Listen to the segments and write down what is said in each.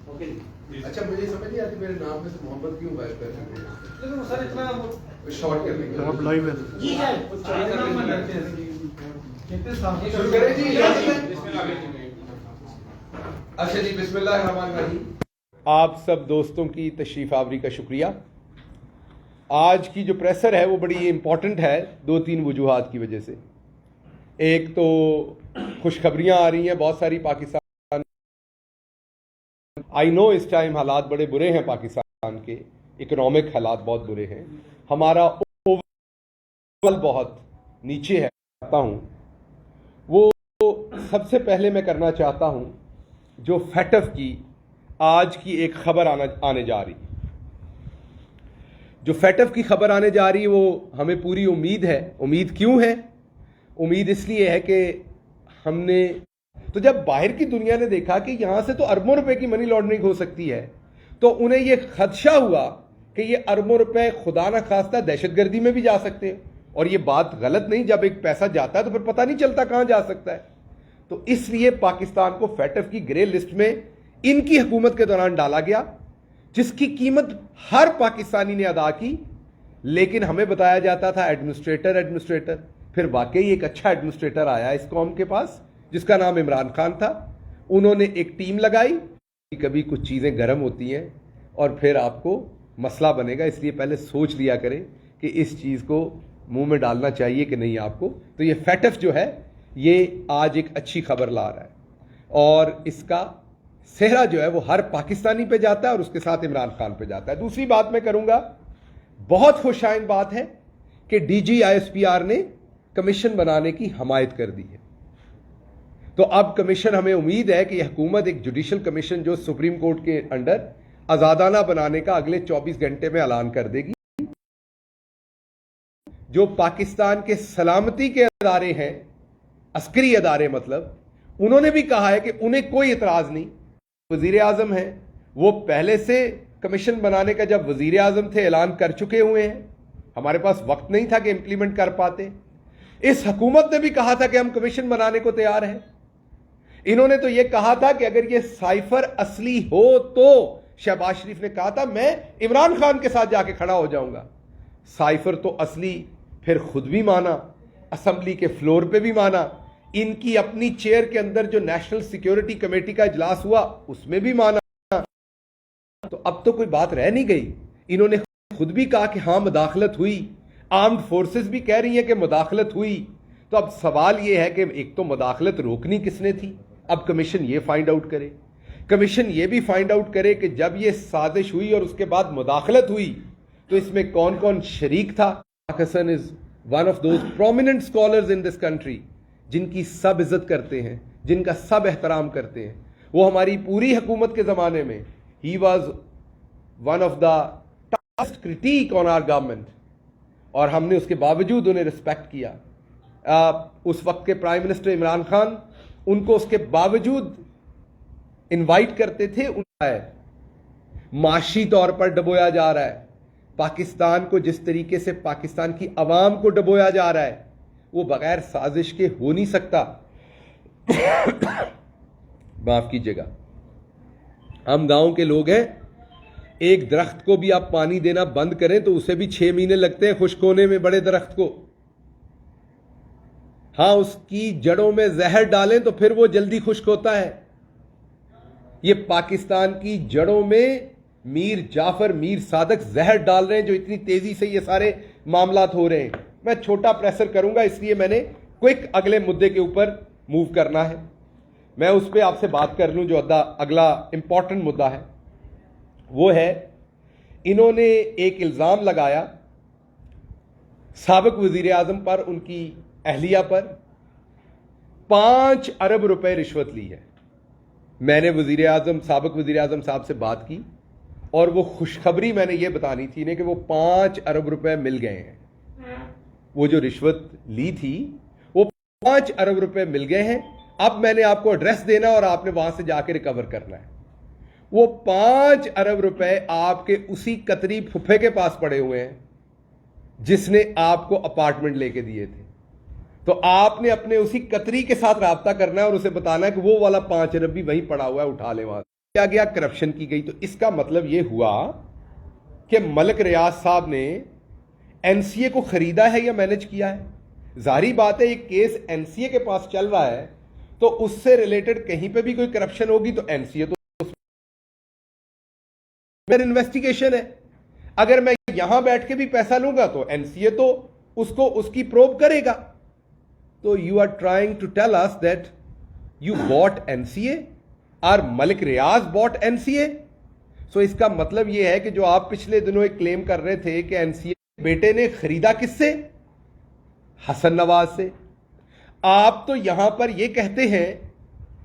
اچھا مجھے سمجھ نہیں آتی میرے نام میں سے محمد کیوں غائب کر رہے ہیں شارٹ کرنے کے آپ لائیو ہے شروع کریں جی. اچھا جی بسم اللہ الرحمن الرحیم. آپ سب دوستوں کی تشریف آوری کا شکریہ. آج کی جو پریسر ہے وہ بڑی امپورٹنٹ ہے 2-3 وجوہات کی وجہ سے. ایک تو خوشخبریاں آ رہی ہیں بہت ساری پاکستان. آئی نو اس ٹائم حالات بڑے برے ہیں پاکستان کے, اکنامک حالات بہت برے ہیں, ہمارا اوول بہت نیچے ہے. وہ سب سے پہلے میں کرنا چاہتا ہوں جو فیٹف کی آج کی ایک خبر آنے جا رہی. جو فیٹف کی خبر آنے جا رہی وہ ہمیں پوری امید ہے. امید کیوں ہے؟ امید اس لیے ہے کہ ہم نے تو جب باہر کی دنیا نے دیکھا کہ یہاں سے تو اربوں روپے کی منی لانڈرنگ ہو سکتی ہے تو انہیں یہ خدشہ ہوا کہ یہ اربوں روپے خدا نہ خواستہ دہشت گردی میں بھی جا سکتے ہیں. اور یہ بات غلط نہیں, جب ایک پیسہ جاتا ہے تو پھر پتہ نہیں چلتا کہاں جا سکتا ہے. تو اس لیے پاکستان کو فیٹف کی گرے لسٹ میں ان کی حکومت کے دوران ڈالا گیا, جس کی قیمت ہر پاکستانی نے ادا کی. لیکن ہمیں بتایا جاتا تھا ایڈمنسٹریٹر. پھر واقعی ایک اچھا ایڈمنسٹریٹر آیا اس قوم کے پاس جس کا نام عمران خان تھا. انہوں نے ایک ٹیم لگائی. کبھی کچھ چیزیں گرم ہوتی ہیں اور پھر آپ کو مسئلہ بنے گا, اس لیے پہلے سوچ لیا کریں کہ اس چیز کو منہ میں ڈالنا چاہیے کہ نہیں آپ کو. تو یہ فیٹف جو ہے یہ آج ایک اچھی خبر لا رہا ہے اور اس کا سہرا جو ہے وہ ہر پاکستانی پہ جاتا ہے اور اس کے ساتھ عمران خان پہ جاتا ہے. دوسری بات میں کروں گا, بہت خوش آئند بات ہے کہ D G I S P R نے کمیشن بنانے کی حمایت کر دی ہے. تو اب کمیشن, ہمیں امید ہے کہ یہ حکومت ایک جوڈیشل کمیشن جو سپریم کورٹ کے انڈر آزادانہ بنانے کا اگلے 24 گھنٹے میں اعلان کر دے گی. جو پاکستان کے سلامتی کے ادارے ہیں, عسکری ادارے مطلب, انہوں نے بھی کہا ہے کہ انہیں کوئی اعتراض نہیں. وزیر اعظم ہیں, وہ پہلے سے کمیشن بنانے کا جب وزیر اعظم تھے اعلان کر چکے ہوئے ہیں. ہمارے پاس وقت نہیں تھا کہ امپلیمنٹ کر پاتے. اس حکومت نے بھی کہا تھا کہ ہم کمیشن بنانے کو تیار ہیں. انہوں نے تو یہ کہا تھا کہ اگر یہ سائفر اصلی ہو تو, شہباز شریف نے کہا تھا میں عمران خان کے ساتھ جا کے کھڑا ہو جاؤں گا. سائفر تو اصلی پھر خود بھی مانا, اسمبلی کے فلور پہ بھی مانا, ان کی اپنی چیئر کے اندر جو نیشنل سیکیورٹی کمیٹی کا اجلاس ہوا اس میں بھی مانا. تو اب تو کوئی بات رہ نہیں گئی. انہوں نے خود بھی کہا کہ ہاں مداخلت ہوئی, آرمڈ فورسز بھی کہہ رہی ہیں کہ مداخلت ہوئی. تو اب سوال یہ ہے کہ ایک تو مداخلت روکنی کس نے تھی, اب کمیشن یہ فائنڈ آؤٹ کرے. کمیشن یہ بھی فائنڈ آؤٹ کرے کہ جب یہ سازش ہوئی اور اس کے بعد مداخلت ہوئی تو اس میں کون کون شریک تھا. Pakistan is one of those prominent scholars in this country جن کی سب عزت کرتے ہیں, جن کا سب احترام کرتے ہیں. وہ ہماری پوری حکومت کے زمانے میں ہی was one of the toughest critic on our government, اور ہم نے اس کے باوجود انہیں رسپیکٹ کیا. اس وقت کے پرائم منسٹر عمران خان ان کو اس کے باوجود انوائٹ کرتے تھے. معاشی طور پر ڈبویا جا رہا ہے پاکستان کو, جس طریقے سے پاکستان کی عوام کو ڈبویا جا رہا ہے وہ بغیر سازش کے ہو نہیں سکتا. معاف کیجیے گا, ہم گاؤں کے لوگ ہیں, ایک درخت کو بھی آپ پانی دینا بند کریں تو اسے بھی 6 مہینے لگتے ہیں خشک ہونے میں, بڑے درخت کو. ہاں اس کی جڑوں میں زہر ڈالیں تو پھر وہ جلدی خشک ہوتا ہے. یہ پاکستان کی جڑوں میں میر جعفر, میر صادق زہر ڈال رہے ہیں جو اتنی تیزی سے یہ سارے معاملات ہو رہے ہیں. میں چھوٹا پریسر کروں گا اس لیے میں نے کوئک اگلے مدے کے اوپر موو کرنا ہے. میں اس پہ آپ سے بات کر لوں جو اگلا امپورٹنٹ مدعا ہے. وہ ہے انہوں نے ایک الزام لگایا سابق وزیر اعظم پر, ان کی اہلیہ پر, 5 ارب روپے رشوت لی ہے. میں نے سابق وزیر اعظم صاحب سے بات کی اور وہ خوشخبری میں نے یہ بتانی تھی کہ وہ 5 ارب روپے مل گئے ہیں. وہ جو رشوت لی تھی وہ 5 ارب روپے مل گئے ہیں. اب میں نے آپ کو ایڈریس دینا اور آپ نے وہاں سے جا کے ریکور کرنا ہے. وہ 5 ارب روپے آپ کے اسی قطری پھپھے کے پاس پڑے ہوئے ہیں جس نے آپ کو اپارٹمنٹ لے کے دیے تھے. تو آپ نے اپنے اسی قطری کے ساتھ رابطہ کرنا ہے اور اسے بتانا ہے کہ وہ والا 5 ارب بھی وہیں پڑا ہوا ہے, اٹھا لے وہاں. گیا, کرپشن کی گئی. تو اس کا مطلب یہ ہوا کہ ملک ریاض صاحب نے این سی اے کو خریدا ہے یا مینج کیا ہے. ظاہری بات ہے یہ کیس این سی اے کے پاس چل رہا ہے تو اس سے ریلیٹڈ کہیں پہ بھی کوئی کرپشن ہوگی تو این سی اے تو انویسٹیگیشن ہے. اگر میں یہاں بیٹھ کے بھی پیسہ لوں گا تو این سی اے تو اس کی پروب کرے گا. تو you are trying to tell us that you bought N C A اور ملک ریاض باٹ این سی اے. سو اس کا مطلب یہ ہے کہ جو آپ پچھلے دنوں ایک کلیم کر رہے تھے کہ این سی اے بیٹے نے خریدا کس سے, حسن نواز سے, آپ تو یہاں پر یہ کہتے ہیں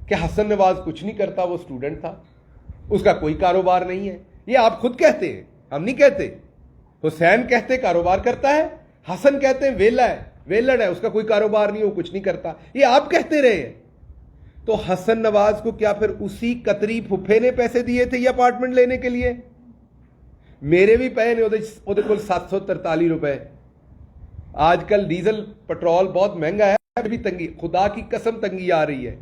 کہ حسن نواز کچھ نہیں کرتا, وہ اسٹوڈنٹ تھا, اس کا کوئی کاروبار نہیں ہے. یہ آپ خود کہتے ہیں, ہم نہیں کہتے. حسین کہتے کاروبار کرتا ہے, حسن کہتے ہیں ویلا ہے, ویلڑ ہے, اس کا کوئی کاروبار نہیں, وہ کچھ نہیں کرتا. یہ آپ کہتے رہے ہیں. تو حسن نواز کو کیا پھر اسی قطری پھپھے نے پیسے دیے تھے یہ اپارٹمنٹ لینے کے لیے؟ میرے بھی پے نے وہ کل 743 روپے. آج کل ڈیزل پٹرول بہت مہنگا ہے, بھی تنگی, خدا کی قسم تنگی آ رہی ہے.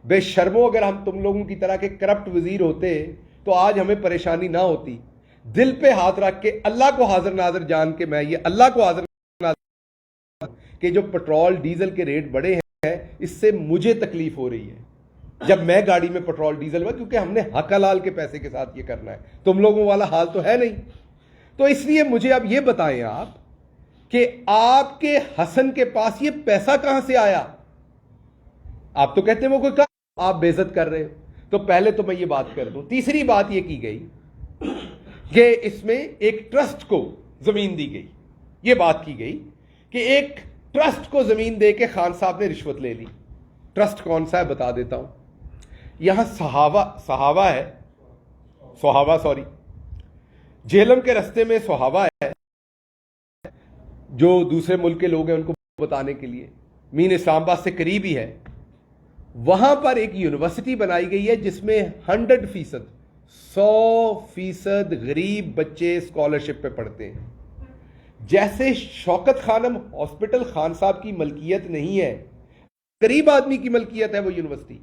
بے شرمو, اگر ہم تم لوگوں کی طرح کے کرپٹ وزیر ہوتے تو آج ہمیں پریشانی نہ ہوتی. دل پہ ہاتھ رکھ کے اللہ کو حاضر ناظر جان کے میں یہ اللہ کو حاضر ناظر کہ جو پٹرول ڈیزل کے ریٹ بڑے ہیں اس سے مجھے تکلیف ہو رہی ہے جب میں گاڑی میں پٹرول ڈیزل میں, کیونکہ ہم نے حق حلال کے پیسے کے ساتھ یہ کرنا ہے. تم لوگوں والا حال تو ہے نہیں. تو اس لیے مجھے اب یہ بتائیں آپ کہ آپ کے حسن کے پاس یہ پیسہ کہاں سے آیا؟ آپ تو کہتے ہیں وہ کوئی کام, آپ بے عزت کر رہے ہو. تو پہلے تو میں یہ بات کر دوں. تیسری بات یہ کی گئی کہ اس میں ایک ٹرسٹ کو زمین دی گئی. یہ بات کی گئی کہ ایک ٹرسٹ کو زمین دے کے خان صاحب نے رشوت لے لی. ٹرسٹ کون سا ہے بتا دیتا ہوں. یہاں جہلم کے رستے میں سہاوا ہے, جو دوسرے ملک کے لوگ ہیں ان کو بتانے کے لیے, مین اسلام آباد سے قریب ہی ہے. وہاں پر ایک یونیورسٹی بنائی گئی ہے جس میں 100% غریب بچے اسکالرشپ پہ پڑھتے ہیں. جیسے شوکت خانم ہاسپٹل خان صاحب کی ملکیت نہیں ہے, غریب آدمی کی ملکیت ہے وہ یونیورسٹی.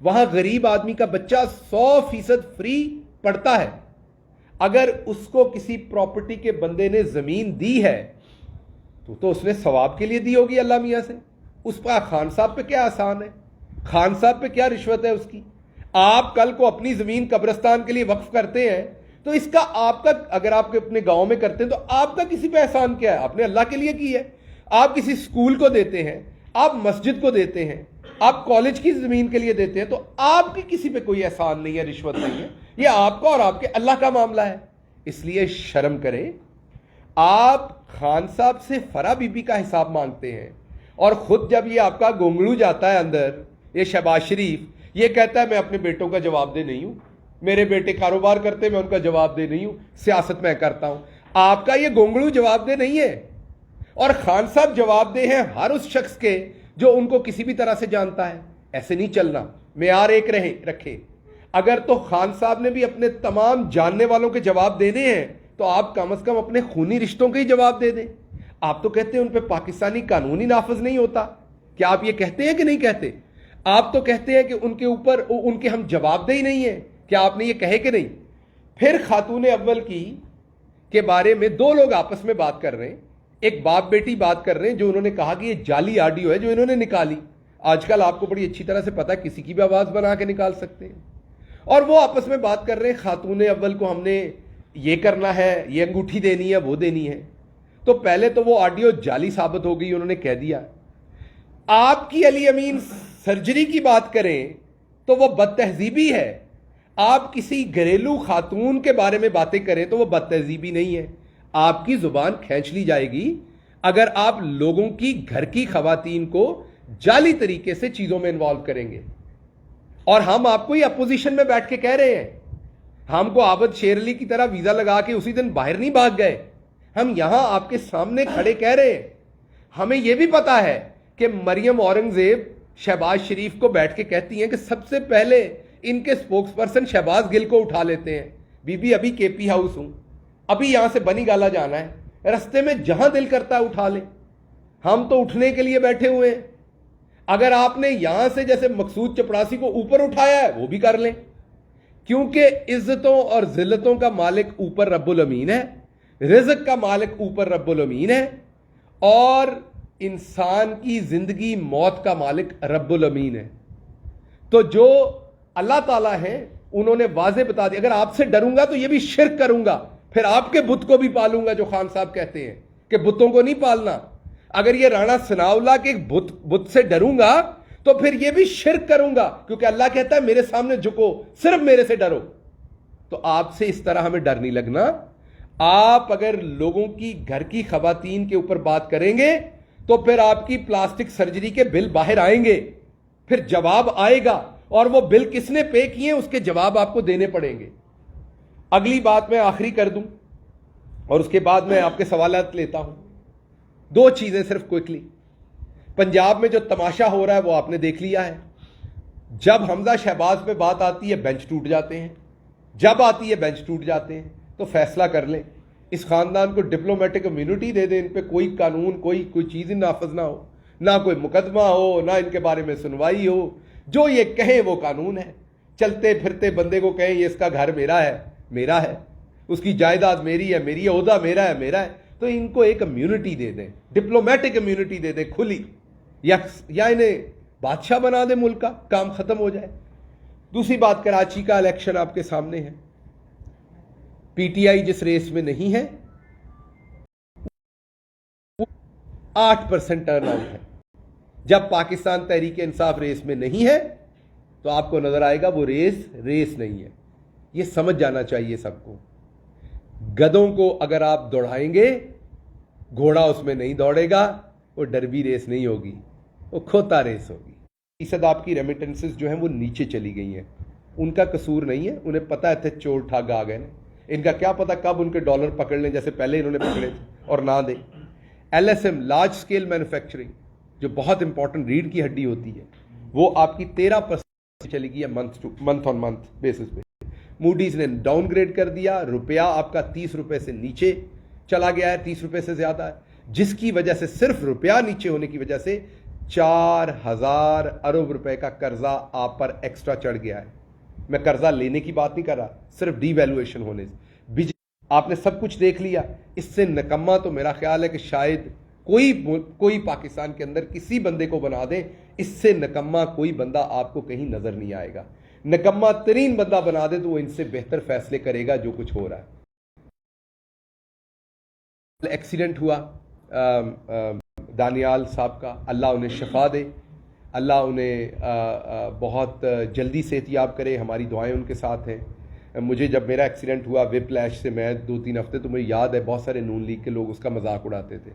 وہاں غریب آدمی کا بچہ 100% فری پڑھتا ہے. اگر اس کو کسی پراپرٹی کے بندے نے زمین دی ہے تو اس نے ثواب کے لیے دی ہوگی اللہ میاں سے. اس پر خان صاحب پہ کیا آسان ہے, خان صاحب پہ کیا رشوت ہے اس کی. آپ کل کو اپنی زمین قبرستان کے لیے وقف کرتے ہیں تو اس کا آپ کا, اگر آپ کے اپنے گاؤں میں کرتے ہیں تو آپ کا کسی پہ احسان کیا ہے؟ آپ نے اللہ کے لیے کی ہے. آپ کسی اسکول کو دیتے ہیں, آپ مسجد کو دیتے ہیں, آپ کالج کی زمین کے لیے دیتے ہیں, تو آپ کی کسی پہ کوئی احسان نہیں ہے, رشوت نہیں ہے. یہ آپ کا اور آپ کے اللہ کا معاملہ ہے. اس لیے شرم کریں. آپ خان صاحب سے فرا بی بی کا حساب مانگتے ہیں اور خود جب یہ آپ کا گونگلو جاتا ہے اندر, یہ شہباز شریف یہ کہتا ہے میں اپنے بیٹوں کا جواب دہ نہیں ہوں, میرے بیٹے کاروبار کرتے میں ان کا جواب دہ نہیں ہوں, سیاست میں کرتا ہوں. آپ کا یہ گونگلو جواب دہ نہیں ہے. اور خان صاحب جواب دہ ہیں ہر اس شخص کے جو ان کو کسی بھی طرح سے جانتا ہے. ایسے نہیں چلنا, معیار ایک رکھیں. اگر تو خان صاحب نے بھی اپنے تمام جاننے والوں کے جواب دینے ہیں تو آپ کم از کم اپنے خونی رشتوں کے ہی جواب دے دیں. آپ تو کہتے ہیں ان پہ پاکستانی قانون ہی نافذ نہیں ہوتا. کیا آپ یہ کہتے ہیں کہ نہیں کہتے؟ آپ تو کہتے ہیں کہ ان کے اوپر ان کے ہم جواب دہ ہی نہیں ہیں. کیا آپ نے یہ کہے کہ نہیں؟ پھر خاتون اول کی کے بارے میں دو لوگ آپس میں بات کر رہے ہیں, ایک باپ بیٹی بات کر رہے ہیں, جو انہوں نے کہا کہ یہ جعلی آڈیو ہے جو انہوں نے نکالی. آج کل آپ کو بڑی اچھی طرح سے پتا کسی کی بھی آواز بنا کے نکال سکتے ہیں. اور وہ آپس میں بات کر رہے ہیں خاتون اول کو ہم نے یہ کرنا ہے, یہ انگوٹھی دینی ہے, وہ دینی ہے. تو پہلے تو وہ آڈیو جعلی ثابت ہو گئی, انہوں نے کہہ دیا. آپ کی علی امین سرجری کی بات کریں تو وہ بد تہذیبی ہے. آپ کسی گھریلو خاتون کے بارے میں باتیں کریں تو وہ بد تہذیبی نہیں ہے. آپ کی زبان کھینچ لی جائے گی اگر آپ لوگوں کی گھر کی خواتین کو جعلی طریقے سے چیزوں میں انوالو کریں گے. اور ہم آپ کو یہ اپوزیشن میں بیٹھ کے کہہ رہے ہیں, ہم کو عابد شیر علی کی طرح ویزا لگا کے اسی دن باہر نہیں بھاگ گئے. ہم یہاں آپ کے سامنے کھڑے کہہ رہے ہیں. ہمیں یہ بھی پتا ہے کہ مریم اورنگزیب شہباز شریف کو بیٹھ کے کہتی ہیں کہ سب سے پہلے ان کے سپوکس پرسن شہباز گل کو اٹھا لیتے ہیں. بی بی ابھی کے پی ہاؤس ہوں, ابھی یہاں سے بنی گالا جانا ہے, رستے میں جہاں دل کرتا ہے اٹھا لیں. ہم تو اٹھنے کے لیے بیٹھے ہوئے ہیں. اگر آپ نے یہاں سے جیسے مقصود چپڑاسی کو اوپر اٹھایا ہے وہ بھی کر لیں. کیونکہ عزتوں اور ذلتوں کا مالک اوپر رب العالمین ہے، رزق کا مالک اوپر رب العالمین ہے، اور انسان کی زندگی موت کا مالک رب العالمین ہے۔ تو جو اللہ تعالیٰ ہیں انہوں نے واضح بتا دیا، اگر آپ سے ڈروں گا تو یہ بھی شرک کروں گا، پھر آپ کے بت کو بھی پالوں گا، جو خان صاحب کہتے ہیں کہ بتوں کو نہیں پالنا۔ اگر یہ رانا ثناءاللہ کے بت سے ڈروں گا تو پھر یہ بھی شرک کروں گا، کیونکہ اللہ کہتا ہے میرے سامنے جھکو، صرف میرے سے ڈرو۔ تو آپ سے اس طرح ہمیں ڈر نہیں لگنا۔ آپ اگر لوگوں کی گھر کی خواتین کے اوپر بات کریں گے تو پھر آپ کی پلاسٹک سرجری کے بل باہر آئیں گے، پھر جواب آئے گا، اور وہ بل کس نے پے کیے اس کے جواب آپ کو دینے پڑیں گے۔ اگلی بات میں آخری کر دوں اور اس کے بعد میں آپ کے سوالات لیتا ہوں۔ دو چیزیں صرف کوئکلی۔ پنجاب میں جو تماشا ہو رہا ہے وہ آپ نے دیکھ لیا ہے۔ جب حمزہ شہباز پہ بات آتی ہے بینچ ٹوٹ جاتے ہیں، جب آتی ہے بینچ ٹوٹ جاتے ہیں۔ تو فیصلہ کر لیں، اس خاندان کو ڈپلومیٹک امیونٹی دے دیں، ان پہ کوئی قانون کوئی چیز نافذ نہ ہو، نہ کوئی مقدمہ ہو، نہ ان کے بارے میں سنوائی ہو، جو یہ کہیں وہ قانون ہے۔ چلتے پھرتے بندے کو کہیں یہ اس کا گھر میرا ہے، اس کی جائیداد میری ہے، میری عہدہ میرا ہے، تو ان کو ایک امیونٹی دے دیں، ڈپلومیٹک امیونٹی دے دیں کھلی، یا انہیں بادشاہ بنا دیں ملک کا، کام ختم ہو جائے۔ دوسری بات، کراچی کا الیکشن آپ کے سامنے ہے۔ پی ٹی آئی جس ریس میں نہیں ہے 8% ٹرن آؤٹ ہے۔ جب پاکستان تحریک انصاف ریس میں نہیں ہے تو آپ کو نظر آئے گا وہ ریس نہیں ہے۔ یہ سمجھ جانا چاہیے سب کو۔ گدوں کو اگر آپ دوڑائیں گے، گھوڑا اس میں نہیں دوڑے گا، وہ ڈربی ریس نہیں ہوگی، وہ کھوتا ریس ہوگی۔ فیصد آپ کی ریمیٹنسز جو ہیں وہ نیچے چلی گئی ہیں، ان کا قصور نہیں ہے، انہیں پتہ ہے تھے چور ٹھگ آ گئے، ان کا کیا پتہ کب ان کے ڈالر پکڑ لیں، جیسے پہلے انہوں نے پکڑے تھے اور نہ دیں۔ L S am large scale manufacturing جو بہت امپورٹنٹ ریڑھ کی ہڈی ہوتی ہے، وہ آپ کی 13% چلی گئی ہے منتھ آن منتھ بیسس پہ۔ موڈیز نے ڈاؤن گریڈ کر دیا، روپیہ آپ کا 30 روپے سے نیچے چلا گیا ہے، 30 روپے سے زیادہ ہے، جس کی وجہ سے صرف روپیہ نیچے ہونے کی وجہ سے 4000 ارب روپے کا قرضہ آپ پر ایکسٹرا چڑھ گیا ہے۔ میں قرضہ لینے کی بات نہیں کر رہا، صرف ڈی ویلویشن ہونے سے۔ آپ نے سب کچھ دیکھ لیا، اس سے نکما تو میرا خیال ہے کہ شاید کوئی پاکستان کے اندر کسی بندے کو بنا دیں، اس سے نکما کوئی بندہ آپ کو کہیں نظر نہیں آئے گا۔ نکما ترین بندہ بنا دے تو وہ ان سے بہتر فیصلے کرے گا جو کچھ ہو رہا ہے۔ ایکسیڈنٹ ہوا دانیال صاحب کا، اللہ انہیں شفا دے، اللہ انہیں بہت جلدی صحتیاب کرے، ہماری دعائیں ان کے ساتھ ہیں۔ مجھے جب میرا ایکسیڈنٹ ہوا وپ لیش سے، میں 2-3 ہفتے تو مجھے یاد ہے بہت سارے نون لیگ کے لوگ اس کا مذاق اڑاتے تھے۔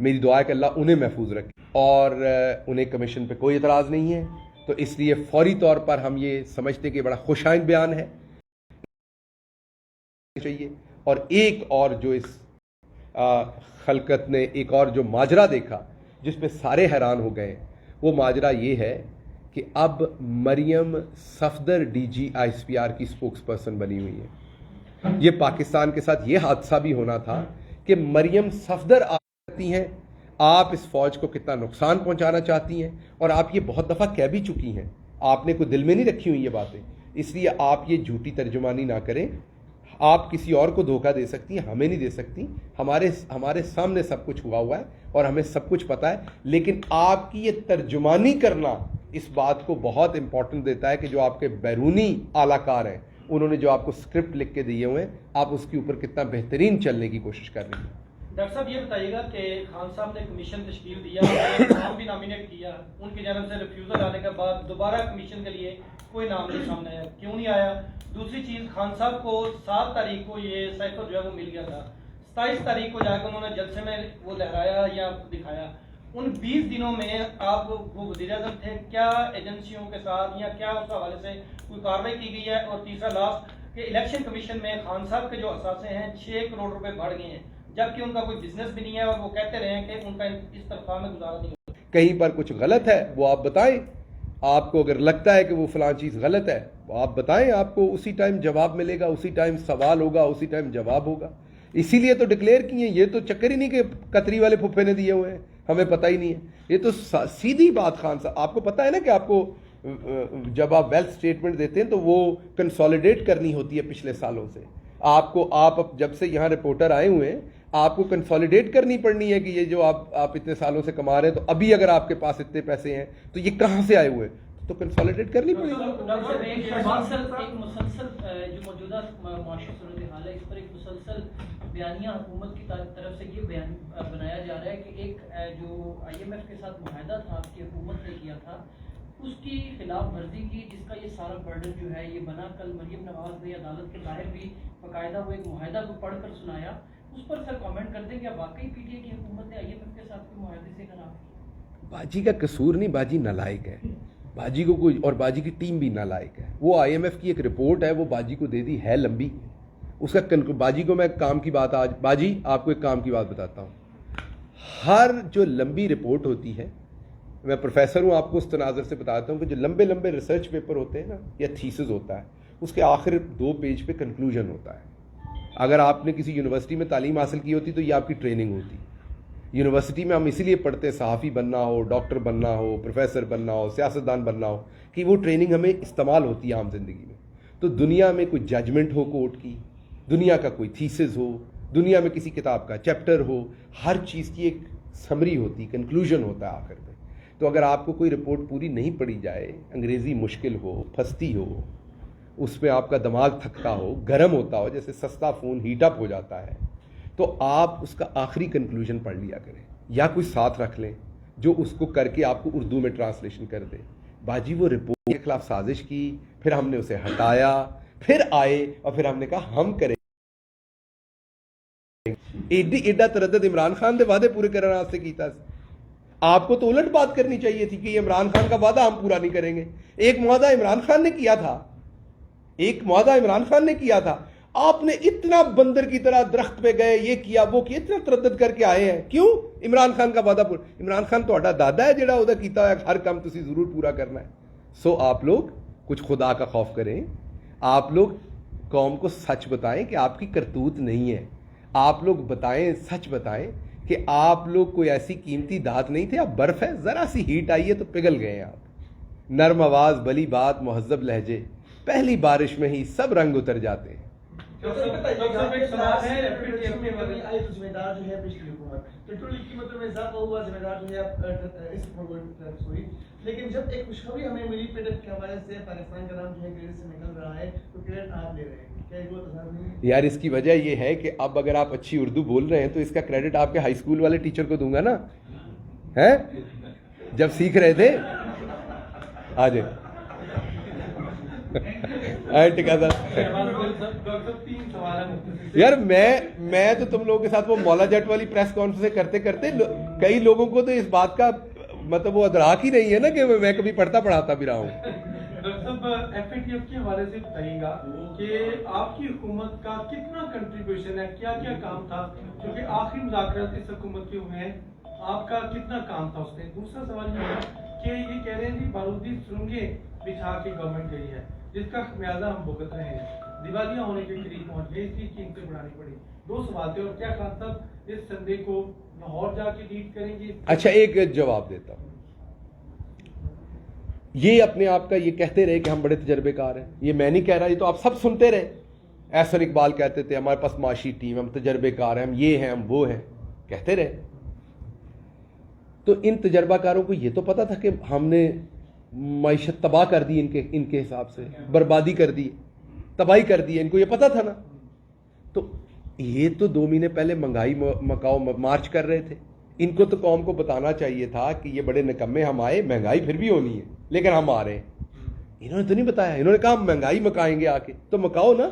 میری دعا ہے کہ اللہ انہیں محفوظ رکھے، اور انہیں کمیشن پہ کوئی اعتراض نہیں ہے، تو اس لیے فوری طور پر ہم یہ سمجھتے کہ بڑا خوش آئند بیان ہے چاہیے۔ اور ایک اور جو اس خلقت نے ایک اور جو ماجرا دیکھا جس پہ سارے حیران ہو گئے، وہ ماجرا یہ ہے کہ اب Maryam Safdar D G I S P R کی اسپوکس پرسن بنی ہوئی ہے۔ یہ پاکستان کے ساتھ یہ حادثہ بھی ہونا تھا کہ مریم صفدر آتی ہیں، آپ اس فوج کو کتنا نقصان پہنچانا چاہتی ہیں، اور آپ یہ بہت دفعہ کہہ بھی چکی ہیں، آپ نے کوئی دل میں نہیں رکھی ہوئی یہ باتیں، اس لیے آپ یہ جھوٹی ترجمانی نہ کریں۔ آپ کسی اور کو دھوکہ دے سکتی ہیں، ہمیں نہیں دے سکتی، ہمارے سامنے سب کچھ ہوا ہے اور ہمیں سب کچھ پتا ہے، لیکن آپ کی یہ ترجمانی کرنا اس بات کو بہت امپورٹنٹ دیتا ہے کہ جو آپ کے بیرونی اعلی کار ہیں، انہوں نے جو آپ کو اسکرپٹ لکھ کے دیے ہوئے ہیں، آپ اس کے اوپر کتنا بہترین چلنے کی کوشش کر رہی ہیں۔ ڈاکٹر صاحب یہ بتائیے گا کہ خان صاحب نے کمیشن تشکیل دیا، نام بھی نامینیٹ کیا، ان کی جانب سے ریفیوزل آنے کے بعد دوبارہ کمیشن کے لیے کوئی نام نہیں سامنے آیا، کیوں نہیں آیا؟ دوسری چیز، خان صاحب کو 7 تاریخ کو یہ سائفر جو ہے وہ مل گیا تھا، 27 تاریخ کو جا کے انہوں نے جلسے میں وہ لہرایا یا دکھایا۔ ان 20 دنوں میں آپ وہ وزیر اعظم تھے، کیا ایجنسیوں کے ساتھ یا کیا اس حوالے سے کوئی کارروائی کی گئی ہے؟ اور تیسرا لاسٹ کہ الیکشن کمیشن میں خان صاحب کے جو اثاثے ہیں 6 کروڑ روپے بڑھ گئے ہیں، جبکہ ان کا کوئی بزنس بھی نہیں ہے، اور وہ کہتے رہے ہیں کہ ان کا اس تنخواہ میں گزارا نہیں ہوتا۔ کہیں پر کچھ غلط ہے وہ آپ بتائیں، آپ کو اگر لگتا ہے کہ وہ فلاں چیز غلط ہے وہ آپ بتائیں، آپ کو اسی ٹائم جواب ملے گا، اسی ٹائم سوال ہوگا، اسی ٹائم جواب ہوگا۔ اسی لیے تو ڈکلیئر کیے ہیں، یہ تو چکر ہی نہیں کہ قطری والے پھپھے نے دیے ہوئے ہیں، ہمیں پتہ ہی نہیں ہے، یہ تو سیدھی بات۔ خان صاحب آپ کو پتہ ہے نا کہ آپ کو جب آپ ویلتھ اسٹیٹمنٹ دیتے ہیں تو وہ کنسالیڈیٹ کرنی ہوتی ہے پچھلے سالوں سے. آپ جب سے یہاں رپورٹر آئے ہوئے ہیں آپ کو کنسالیڈیٹ کرنی پڑنی ہے کہ یہ جو آپ اتنے سالوں سے کما رہے ہیں تو ابھی اگر آپ کے پاس اتنے پیسے ہیں تو یہ کہاں سے آئے ہوئے, تو کنسالیڈیٹ کرنی پڑے گی. ایک مسلسل جو موجودہ معاشی صورتحال ہے اس پر ایک مسلسل بیانیہ حکومت کی طرف سے یہ بیان بنایا جا رہا ہے کہ ایک جو IMF کے ساتھ معاہدہ تھا آپ کی حکومت نے کیا تھا اس کی خلاف ورزی کی, جس کا یہ سارا برڈن جو ہے یہ بنا. کل مریم نواز نے عدالت کے باہر بھی باقاعدہ وہ ایک معاہدہ کو پڑھ کر سنایا. اس پر سر کامنٹ کرتے ہیں کہ واقعی PTI کی حکومت نے IMF کے ساتھ کوئی معاہدے سے خلاف کیا؟ باجی کا قصور نہیں, باجی نالائق ہے, باجی کو کوئی, اور باجی کی ٹیم بھی نالائق ہے. وہ IMF کی ایک رپورٹ ہے وہ باجی کو دے دی ہے لمبی, اس کا باجی کو میں کام کی بات آج باجی آپ کو ایک کام کی بات بتاتا ہوں. ہر جو لمبی رپورٹ ہوتی ہے, میں پروفیسر ہوں آپ کو اس تناظر سے بتاتا ہوں کہ جو لمبے لمبے ریسرچ پیپر ہوتے ہیں نا یا تھیسز ہوتا ہے اس کے آخر 2 پیج پہ کنکلوژن ہوتا ہے. اگر آپ نے کسی یونیورسٹی میں تعلیم حاصل کی ہوتی تو یہ آپ کی ٹریننگ ہوتی. یونیورسٹی میں ہم اسی لیے پڑھتے صحافی بننا ہو, ڈاکٹر بننا ہو, پروفیسر بننا ہو, سیاستدان بننا ہو کہ وہ ٹریننگ ہمیں استعمال ہوتی ہے عام زندگی میں. تو دنیا میں کوئی ججمنٹ ہو کورٹ کی, دنیا کا کوئی تھیسز ہو, دنیا میں کسی کتاب کا چیپٹر ہو, ہر چیز کی ایک سمری ہوتی, کنکلوژن ہوتا ہے آخر میں. تو اگر آپ کو کوئی رپورٹ پوری نہیں پڑھی جائے, انگریزی مشکل ہو, پھنستی ہو, اس پہ آپ کا دماغ تھکتا ہو, گرم ہوتا ہو, جیسے سستا فون ہیٹ اپ ہو جاتا ہے, تو آپ اس کا آخری کنکلوژن پڑھ لیا کریں یا کوئی ساتھ رکھ لیں جو اس کو کر کے آپ کو اردو میں ٹرانسلیشن کر دے. باجی وہ رپورٹ کے خلاف سازش کی, پھر ہم نے اسے ہٹایا, پھر آئے اور پھر ہم نے کہا ہم کریں. ایڈا تردد عمران خان دے وعدے پورے کرنے واسطے کیتا. آپ کو تو الٹ بات کرنی چاہیے تھی کہ یہ عمران خان کا وعدہ ہم پورا نہیں کریں گے. ایک معاہدہ عمران خان نے کیا تھا, ایک معاہدہ عمران خان نے کیا تھا, آپ نے اتنا بندر کی طرح درخت پہ گئے, یہ کیا وہ کیا, اتنا تردد کر کے آئے ہیں. کیوں؟ عمران خان کا وعدہ پورا. عمران خان تہاڈا دادا ہے جڑا وہ کیتا ہے ہر کام تسی ضرور پورا کرنا ہے. سو آپ لوگ کچھ خدا کا خوف کریں, آپ لوگ قوم کو سچ بتائیں کہ آپ کی کرتوت نہیں ہے. آپ لوگ بتائیں, سچ بتائیں کہ آپ لوگ کوئی ایسی قیمتی دھات نہیں تھے, آپ برف ہے, ذرا سی ہیٹ آئی ہے تو پگھل گئے ہیں آپ. نرم آواز, بلی بات, مہذب لہجے, پہلی بارش میں ہی سب رنگ اتر جاتے ہیں. لیکن جب ایک خوشخبری ہمیں ملی پیڈف کے حوالے سے پاکستان کا نام جو ہے کریڈٹ سے نکل رہا ہے تو کریڈٹ آپ لے رہے ہیں, کیا وہ تصور نہیں؟ یار اس کی وجہ یہ ہے کہ اب اگر آپ اچھی اردو بول رہے ہیں تو اس کا کریڈٹ آپ کے ہائی اسکول والے ٹیچر کو دوں گا نا, ہیں جب سیکھ رہے تھے. آ جائیں یار میں تو تم لوگوں کے ساتھ وہ مولا جٹ والی پریس کانفرنس کرتے کرتے کئی لوگوں کو تو اس بات کا مطلب وہ ادراک ہی نہیں ہے نا کہ میں کبھی پڑھتا پڑھاتا بھی رہا ہوں. ڈاکٹر صاحب FATF کے حوالے سے بتائیے گا کہ آپ کی حکومت کا کتنا کنٹریبیوشن ہے, کیا کیا کام تھا, کیونکہ آخری مذاکرات اس حکومت کے ہوئے ہیں, آپ کا کتنا کام تھا اس میں. دوسرا سوال یہ ہے کہ یہ کہہ رہے ہیں کہ بارودی سرنگیں بچھا کے گورنمنٹ گئی ہے جس کا خمیازہ ہم بھگت رہے ہیں, دیوالیاں ہونے کے قریب پہنچ گئے, اس کی قیمتیں بڑھانی پڑی. 2 سوال تھے, اور کیا خان صاحب اس سنڈے کو لاہور جا کے لیڈ کریں گے؟ اچھا ایک جواب دیتا ہوں. یہ اپنے آپ کا یہ کہتے رہے کہ ہم بڑے تجربے کار ہیں, یہ میں نہیں کہہ رہا, یہ تو آپ سب سنتے رہے. احسن اقبال کہتے تھے ہمارے پاس معاشی ٹیم, ہم تجربے کار ہیں, ہم یہ ہیں, ہم وہ ہیں, کہتے رہے. تو ان تجربہ کاروں کو یہ تو پتا تھا کہ ہم نے معیشت تباہ کر دی, ان کے حساب سے بربادی کر دی, تباہی کر دی, ان کو یہ پتا تھا نا. تو یہ تو 2 مہینے پہلے مہنگائی مکاؤ مارچ کر رہے تھے. ان کو تو قوم کو بتانا چاہیے تھا کہ یہ بڑے نکمے ہم آئے, مہنگائی پھر بھی ہونی ہے لیکن ہم آ رہے ہیں. انہوں نے تو نہیں بتایا, انہوں نے کہا مہنگائی مکائیں گے آ کے, تو مکاؤ نا.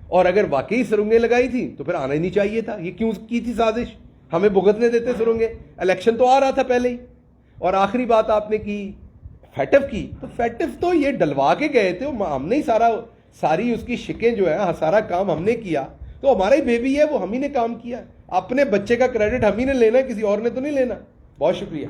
اور اگر واقعی سرنگیں لگائی تھی تو پھر آنا ہی نہیں چاہیے تھا. یہ کیوں کی تھی سازش, ہمیں بھگتنے دیتے سرنگیں. الیکشن تو آ رہا تھا پہلے ہی. اور آخری بات آپ نے کی فیٹف کی, تو فیٹف تو یہ ڈلوا کے گئے تھے, ہم نے ہی ساری اس کی شکیں جو ہے سارا کام ہم نے کیا. تو ہمارا ہی بیبی ہے, وہ ہم ہی نے کام کیا. اپنے بچے کا کریڈٹ ہم ہی نے لینا ہے, کسی اور نے تو نہیں لینا. بہت شکریہ.